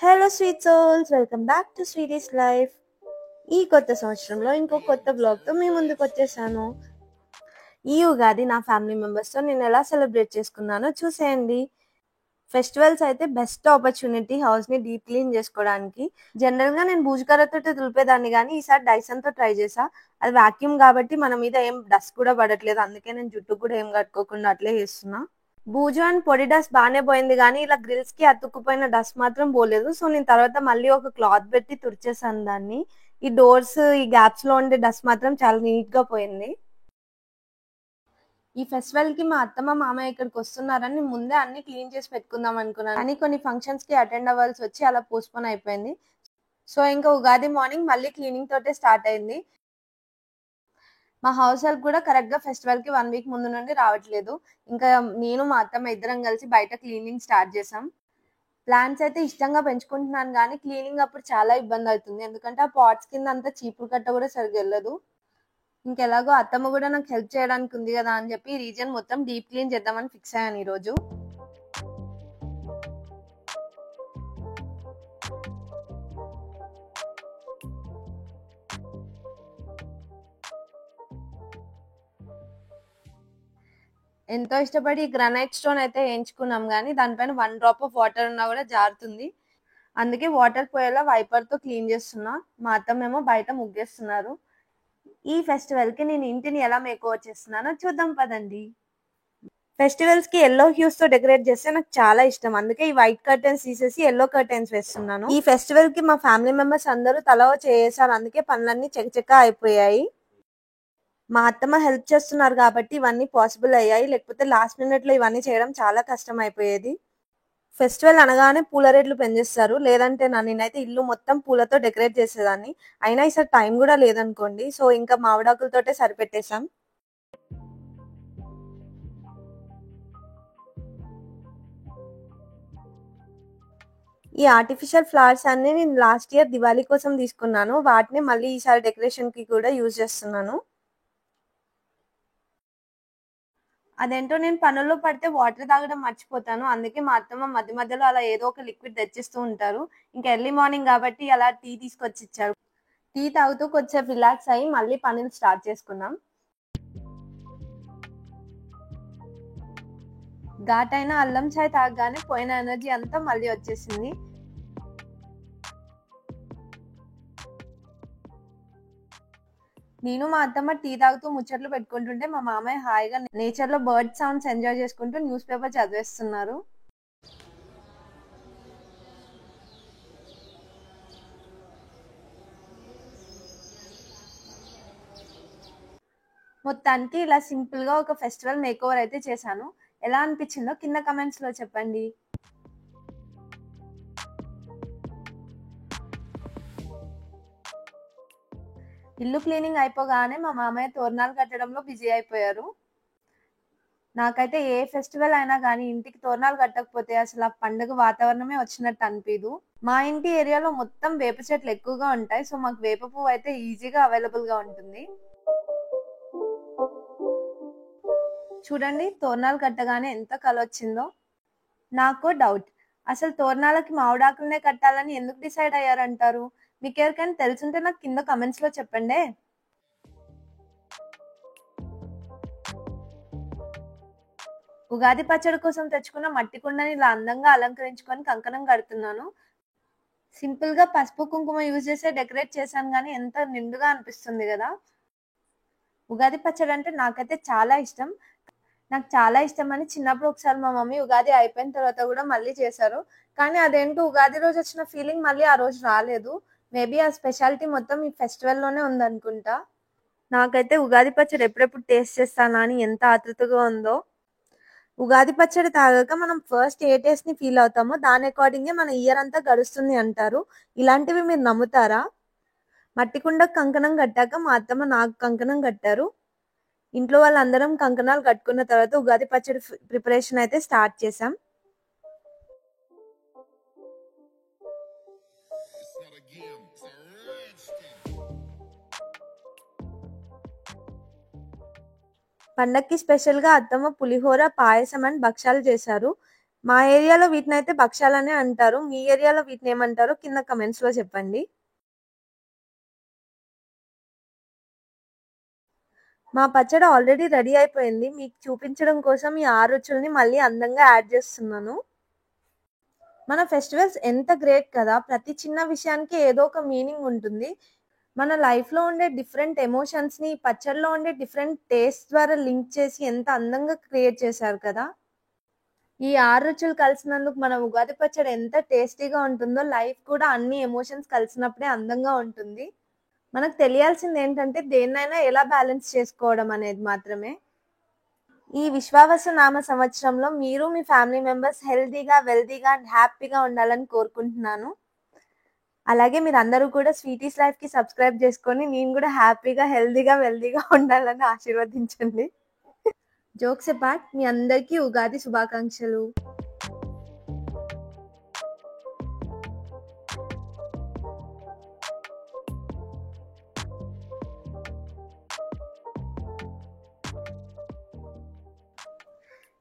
Hello sweet souls, welcome back to sweeties life. ఈ కొత్త సంవత్సరంలో ఇంకో కొత్త బ్లాగ్తో మీ ముందుకు వచ్చేసాను. ఈ ఉగాది నా ఫ్యామిలీ మెంబర్స్తో నేను ఎలా సెలబ్రేట్ చేసుకున్నానో చూసేయండి. ఫెస్టివల్స్ అయితే బెస్ట్ ఆపర్చునిటీ హౌస్ని డీప్ క్లీన్ చేసుకోవడానికి. జనరల్గా నేను బూజుకర్రతో దులిపేదాన్ని, కానీ ఈసారి డైసన్తో ట్రై చేసా. అది వాక్యూమ్ కాబట్టి మన మీద ఏం డస్ట్ కూడా పడట్లేదు, అందుకే నేను జుట్టు కూడా ఏం కట్టుకోకుండా అట్లే చేస్తున్నా. బూజు అండ్ పొడి డస్ట్ బాగానే పోయింది, కానీ ఇలా గ్రిల్స్ కి అతుక్కుపోయిన డస్ట్ మాత్రం పోలేదు. సో నేను తర్వాత మళ్ళీ ఒక క్లాత్ పెట్టి తుడిచేసాను దాన్ని. ఈ డోర్స్, ఈ గ్యాప్స్ లో ఉండే డస్ట్ మాత్రం చాలా నీట్ గా పోయింది. ఈ ఫెస్టివల్ కి మా అత్తమ్మ మామయ్య ఇక్కడికి వస్తున్నారని ముందే అన్ని క్లీన్ చేసి పెట్టుకుందాం అనుకున్నాను, కానీ కొన్ని ఫంక్షన్స్ కి అటెండ్ అవ్వాల్సి వచ్చి అలా పోస్ట్పోన్ అయిపోయింది. సో ఇంకా ఉగాది మార్నింగ్ మళ్ళీ క్లీనింగ్ తోటే స్టార్ట్ అయింది. మా హౌస్ హెల్ప్ కూడా కరెక్ట్ గా ఫెస్టివల్ కి 1 వీక్ ముందు నుండి రావట్లేదు. ఇంకా నేను మా అత్తమ్మ ఇద్దరం కలిసి బయట క్లీనింగ్ స్టార్ట్ చేసాం. ప్లాంట్స్ అయితే ఇష్టంగా పెంచుకుంటున్నాను, కానీ క్లీనింగ్ అప్పుడు చాలా ఇబ్బంది అవుతుంది, ఎందుకంటే ఆ పాట్స్ కింద అంతా చీపురు కట్ట కూడా సరిగ్గా వెళ్ళదు. ఇంకెలాగో అత్తమ్మ కూడా నాకు హెల్ప్ చేయడానికి ఉంది కదా అని చెప్పి ఈ రీజన్ మొత్తం డీప్ క్లీన్ చేద్దామని ఫిక్స్ అయ్యాను ఈరోజు. ఎంతో ఇష్టపడి గ్రానైట్ స్టోన్ అయితే వేయించుకున్నాం, కానీ దానిపైన 1 డ్రాప్ ఆఫ్ వాటర్ ఉన్నా కూడా జారుతుంది. అందుకే వాటర్ పోయేలా వైపర్ తో క్లీన్ చేస్తున్నా. మా అత్తమ్మేమో బయట ముగ్గేస్తున్నారు. ఈ ఫెస్టివల్ కి నేను ఇంటిని ఎలా మేకోవర్ చేస్తున్నానో చూద్దాం పదండి. ఫెస్టివల్స్ కి ఎల్లో హ్యూస్ తో డెకరేట్ చేస్తే నాకు చాలా ఇష్టం, అందుకే ఈ వైట్ కర్టెన్స్ తీసేసి ఎల్లో కర్టెన్స్ వేస్తున్నాను. ఈ ఫెస్టివల్ కి మా ఫ్యామిలీ మెంబర్స్ అందరూ తల చేసారు, అందుకే పనులన్నీ చెక్క అయిపోయాయి. మా అత్తమ్మ హెల్ప్ చేస్తున్నారు కాబట్టి ఇవన్నీ పాసిబుల్ అయ్యాయి, లేకపోతే లాస్ట్ మినిట్ లో ఇవన్నీ చేయడం చాలా కష్టం అయిపోయేది. ఫెస్టివల్ అనగానే పూల రేట్లు పెంచేస్తారు, లేదంటే నేనైతే ఇల్లు మొత్తం పూలతో డెకరేట్ చేసేదాన్ని. అయినా ఈసారి టైం కూడా లేదనుకోండి, సో ఇంకా మామిడాకులతోటే సరిపెట్టేశాం. ఈ ఆర్టిఫిషియల్ ఫ్లవర్స్ అన్ని నేను లాస్ట్ ఇయర్ దివాళీ కోసం తీసుకున్నాను, వాటిని మళ్ళీ ఈసారి డెకరేషన్ కి కూడా యూజ్ చేస్తున్నాను. అదేంటో నేను పనుల్లో పడితే వాటర్ తాగడం మర్చిపోతాను, అందుకే మా అత్తమ్మ మధ్య మధ్యలో అలా ఏదో ఒక లిక్విడ్ తెచ్చిస్తూ ఉంటారు. ఇంకా ఎర్లీ మార్నింగ్ కాబట్టి అలా టీ తీసుకొచ్చి ఇచ్చారు. టీ తాగుతూ కొంచెం రిలాక్స్ అయ్యి మళ్ళీ పనులు స్టార్ట్ చేసుకున్నాం. ఘాటైన అల్లం చాయ్ తాగగానే పోయిన ఎనర్జీ అంతా మళ్ళీ వచ్చేసింది. నేను మా అత్తమ్మ టీ తాగుతూ ముచ్చట్లు పెట్టుకుంటుంటే మా మామయ్య హాయిగా నేచర్ లో బర్డ్ సౌండ్స్ ఎంజాయ్ చేసుకుంటూ న్యూస్ పేపర్ చదివేస్తున్నారు. మొత్తానికి ఇలా సింపుల్ గా ఒక ఫెస్టివల్ మేకోవర్ అయితే చేశాను. ఎలా అనిపించిందో కింద కమెంట్స్ లో చెప్పండి. ఇల్లు క్లీనింగ్ అయిపోగానే మా మామయ్య తోరణాలు కట్టడంలో బిజీ అయిపోయారు. నాకైతే ఏ ఫెస్టివల్ అయినా కానీ ఇంటికి తోరణాలు కట్టకపోతే అసలు ఆ పండుగ వాతావరణమే వచ్చినట్టు అనిపించదు. మా ఇంటి ఏరియాలో మొత్తం వేప చెట్లు ఎక్కువగా ఉంటాయి, సో మాకు వేప పువ్వు అయితే ఈజీగా అవైలబుల్ గా ఉంటుంది. చూడండి, తోరణాలు కట్టగానే ఎంత కలొచ్చిందో. నాకు డౌట్, అసలు తోరణాలకి మామిడాకులనే కట్టాలని ఎందుకు డిసైడ్ అయ్యారంటారు? మీకు ఎవరికైనా తెలుసుంటే నాకు కింద కమెంట్స్ లో చెప్పండి. ఉగాది పచ్చడి కోసం తెచ్చుకున్న మట్టి కుండని ఇలా అందంగా అలంకరించుకొని కంకణం కడుతున్నాను. సింపుల్ గా పసుపు కుంకుమ యూజ్ చేసే డెకరేట్ చేశాను, కానీ ఎంత నిండుగా అనిపిస్తుంది కదా. ఉగాది పచ్చడి అంటే నాకైతే చాలా ఇష్టం. నాకు చాలా ఇష్టం అని చిన్నప్పుడు ఒకసారి మా మమ్మీ ఉగాది అయిపోయిన తర్వాత కూడా మళ్ళీ చేశారు, కానీ అదేంటో ఉగాది రోజు వచ్చిన ఫీలింగ్ మళ్ళీ ఆ రోజు రాలేదు. మేబీ ఆ స్పెషాలిటీ మొత్తం ఈ ఫెస్టివల్ లోనే ఉందనుకుంటా. నాకైతే ఉగాది పచ్చడి ఎప్పుడెప్పుడు టేస్ట్ చేస్తానా అని ఎంత ఆతృతగా ఉందో. ఉగాది పచ్చడి తాగాక మనం ఫస్ట్ ఏ టేస్ట్ ని ఫీల్ అవుతామో దాని అకార్డింగే మన ఇయర్ అంతా గడుస్తుంది అంటారు. ఇలాంటివి మీరు నమ్ముతారా? మట్టి కుండ కంకణం కట్టాక మా అత్తమ్మ నాకు కంకణం కట్టారు. ఇంట్లో వాళ్ళందరం కంకణాలు కట్టుకున్న తర్వాత ఉగాది పచ్చడి ప్రిపరేషన్ అయితే స్టార్ట్ చేసాం. పండక్కి స్పెషల్ గా అత్తమ్మ పులిహోర, పాయసం అండ్ భక్షాలు చేశారు. మా ఏరియాలో వీటినైతే భక్షాలనే అంటారు. మీ ఏరియాలో వీటిని ఏమంటారో కింద కమెంట్స్‌లో చెప్పండి. మా పచ్చడి ఆల్రెడీ రెడీ అయిపోయింది. మీకు చూపించడం కోసం ఈ 6 రుచుల్ని మళ్ళీ అందంగా యాడ్ చేస్తున్నాను. మన ఫెస్టివల్స్ ఎంత గ్రేట్ కదా! ప్రతి చిన్న విషయానికి ఏదో ఒక మీనింగ్ ఉంటుంది. మన లైఫ్‌లో ఉండే డిఫరెంట్ ఎమోషన్స్‌ని పచ్చడిలో ఉండే డిఫరెంట్ టేస్ట్ ద్వారా లింక్ చేసి ఎంత అందంగా క్రియేట్ చేశారు కదా! ఈ 6 రుచులు కలిసినందుకు మన ఉగాది పచ్చడి ఎంత టేస్టీగా ఉంటుందో లైఫ్ కూడా అన్ని ఎమోషన్స్ కలిసినప్పుడే అందంగా ఉంటుంది. మనకు తెలియాల్సిందేంటంటే దేన్నైనా ఎలా బ్యాలెన్స్ చేసుకోవడం అనేది మాత్రమే. ఈ విశ్వావసు నామ సంవత్సరంలో మీరు మీ ఫ్యామిలీ మెంబర్స్ హెల్తీగా, వెల్తీగా అండ్ హ్యాపీగా ఉండాలని కోరుకుంటున్నాను. అలాగే మీరందరూ కూడా స్వీటీస్ లైఫ్‌కి సబ్స్క్రైబ్ చేసుకొని నేను కూడా హ్యాపీగా, హెల్తీగా, వెల్తీగా ఉండాలని ఆశీర్వదించండి. జోక్స్ అపార్ట్ మీ అందరికీ ఉగాది శుభాకాంక్షలు.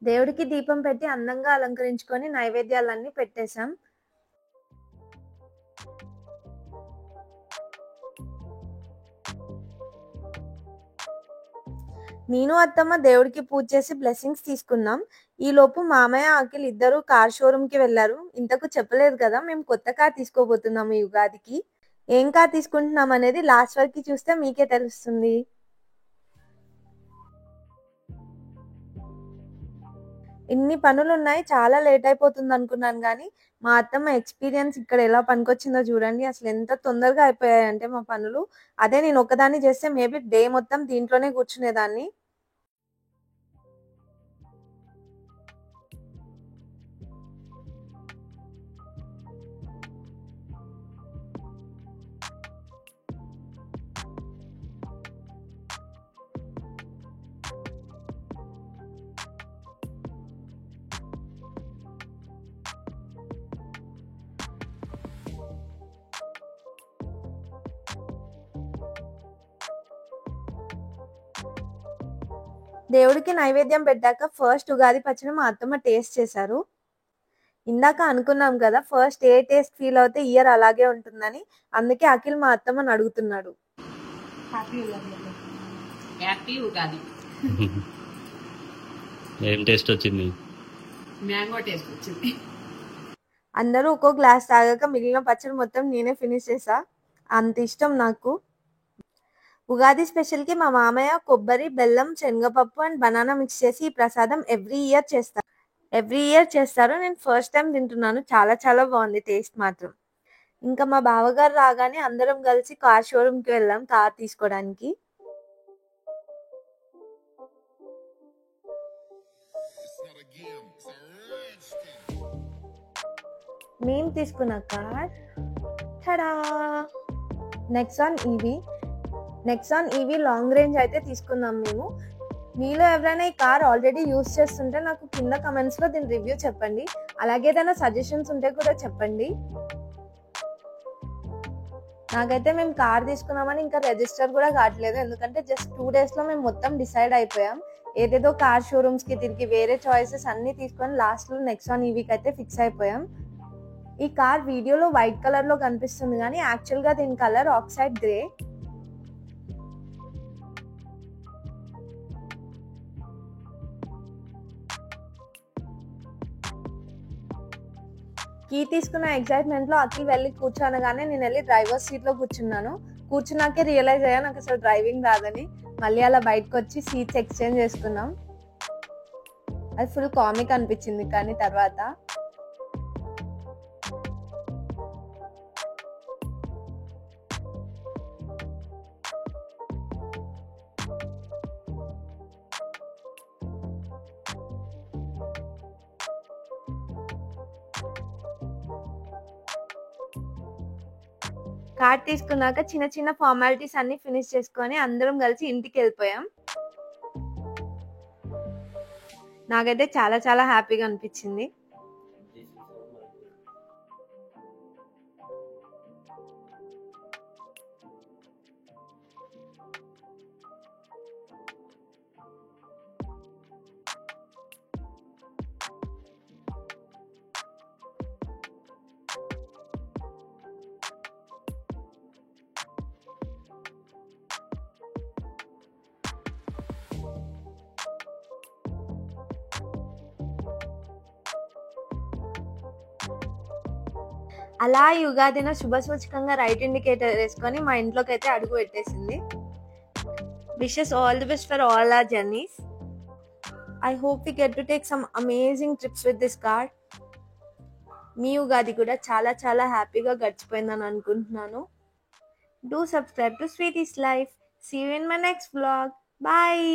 దేవుడికి దీపం పెట్టి అందంగా అలంకరించుకొని నైవేద్యాలన్నీ పెట్టేశాం. నేను, అత్తమ్మ దేవుడికి పూజ చేసి బ్లెస్సింగ్స్ తీసుకున్నాం. ఈలోపు మామయ్య, అఖిల్ ఇద్దరు కార్ షోరూమ్‌కి వెళ్లారు. ఇంతకు చెప్పలేదు కదా! మేము కొత్త కార్ తీసుకోబోతున్నాము ఈ ఉగాదికి. ఏం కార్ తీసుకుంటున్నాం అనేది లాస్ట్ వరకు చూస్తే మీకే తెలుస్తుంది. ఇన్ని పనులున్నాయి. చాలా లేట్ అయిపోతుంది అనుకున్నాను గానీ, మా అత్తమ్మ ఎక్స్‌పీరియన్స్ ఇక్కడ ఎలా పనికొచ్చిందో చూడండి. అసలు ఎంత తొందరగా అయిపోయాయంటే మా పనులు. అదే నేను ఒక్కదాన్ని చేస్తే మేబీ డే మొత్తం దీంట్లోనే కూర్చునేదాన్ని. దేవుడికి నైవేద్యం పెట్టాక ఫస్ట్ ఉగాది పచ్చడి మా అత్తమ్మ టేస్ట్ చేశారు. ఇందాక అనుకున్నాం కదా! ఫస్ట్ ఏ టేస్ట్ ఫీల్ అవుతే ఇయర్ అలాగే ఉంటుందని. అందుకే అఖిల్ మా అత్తమ్మని అడుగుతున్నాడు. హ్యాపీ ఉగాది అండి. హ్యాపీ ఉగాది. ఏం టేస్ట్ వచ్చింది? మ్యాంగో టేస్ట్ వచ్చింది. అందరూ ఒక్కో గ్లాస్ తాగాక మిగిలిన పచ్చడి మొత్తం నేనే ఫినిష్ చేశా. అంత ఇష్టం నాకు. ఉగాది స్పెషల్‌కి మా మామయ్య కొబ్బరి, బెల్లం, శనగపప్పు అండ్ బనానా మిక్స్ చేసి ఈ ప్రసాదం ఎవ్రీ ఇయర్ చేస్తారు. నేను ఫస్ట్ టైమ్ తింటున్నాను. చాలా చాలా బాగుంది టేస్ట్ మాత్రం. ఇంకా మా బావగారు రాగానే అందరం కలిసి కార్ షోరూమ్‌కి వెళ్ళాం కార్ తీసుకోవడానికి. మేము తీసుకున్న car ta-da! Nexon EV long range అయితే తీసుకున్నాం మేము. మీలో ఎవరైనా ఈ కార్ ఆల్రెడీ యూస్ చేస్తుంటే నాకు కింద కమెంట్స్‌లో దీని రివ్యూ చెప్పండి. అలాగే ఏదైనా సజెషన్స్ ఉంటే కూడా చెప్పండి. నాకైతే మేము కార్ తీసుకున్నామని ఇంకా రిజిస్టర్ కూడా కావట్లేదు. ఎందుకంటే జస్ట్ 2 డేస్‌లో మేము మొత్తం డిసైడ్ అయిపోయాం. ఏదేదో కార్ షోరూమ్స్‌కి తిరిగి వేరే చాయిసెస్ అన్నీ తీసుకొని లాస్ట్‌లో నెక్సాన్ ఈవీకి అయితే ఫిక్స్ అయిపోయాం. ఈ కార్ వీడియోలో వైట్ కలర్ లో కనిపిస్తుంది కానీ యాక్చువల్ గా దీని కలర్ ఆక్సైడ్ గ్రే. కీ తీసుకున్న ఎక్సైట్మెంట్ లో అఖిల్ వెళ్ళి కూర్చోనగానే నేను వెళ్ళి డ్రైవర్ సీట్ లో కూర్చున్నాను. కూర్చున్నాకే రియలైజ్ అయ్యా నాకు అసలు డ్రైవింగ్ రాదని. మళ్ళీ అలా బయటకు వచ్చి సీట్స్ ఎక్స్చేంజ్ చేసుకున్నాం. అది ఫుల్ కామిక్ అనిపించింది కానీ తర్వాత. కార్ తీసుకున్నాక చిన్న చిన్న ఫార్మాలిటీస్ అన్ని ఫినిష్ చేసుకొని అందరం కలిసి ఇంటికి వెళ్ళిపోయాం. నాకైతే చాలా చాలా హ్యాపీగా అనిపించింది. అలా ఈ ఉగాదిన శుభ సూచకంగా రైట్ ఇండికేటర్ వేసుకొని మా ఇంట్లోకి అయితే అడుగు పెట్టేసింది. Wishes all the best for all our journeys. I hope we get to take some amazing trips with this car. మీ ఉగాది కూడా చాలా చాలా హ్యాపీగా గడిచిపోయిందని అనుకుంటున్నాను. Do subscribe to Sweetie's Life. See you in my next vlog. Bye.